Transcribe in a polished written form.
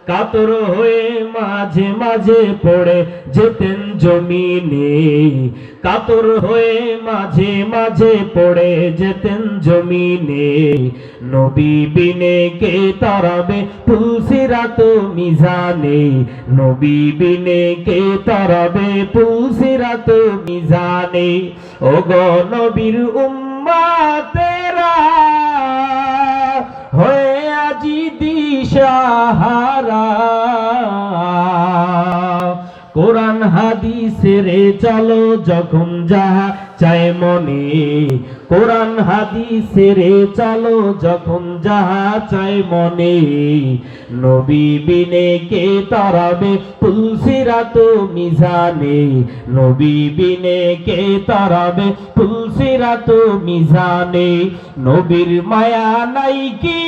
কাতর হয়ে মাঝে মাঝে পড়ে যেতেন জমিনে, কাতর হয়ে মাঝে মাঝে পড়ে যেতেন জমিনে। নবী বিনে কে তারাবে পুলসিরাত মিজানে, নবী বিনে কে তারাবে পুলসিরাত মিজানে। ও গো নবীর উম্মতেরা হয়ে আজি দিশাহারা, কোরআন হাদিসেরে চলো যখন যাহা চায় মনে, কোরআন হাদিসেরে চলো যখন যাহা চায় মনে। নবী বিনে কে তারাবে পুলসিরাত মিজানে, নবী বিনে কে তারাবে পুলসিরাত মিজানে। নবীর মায়া নাই কি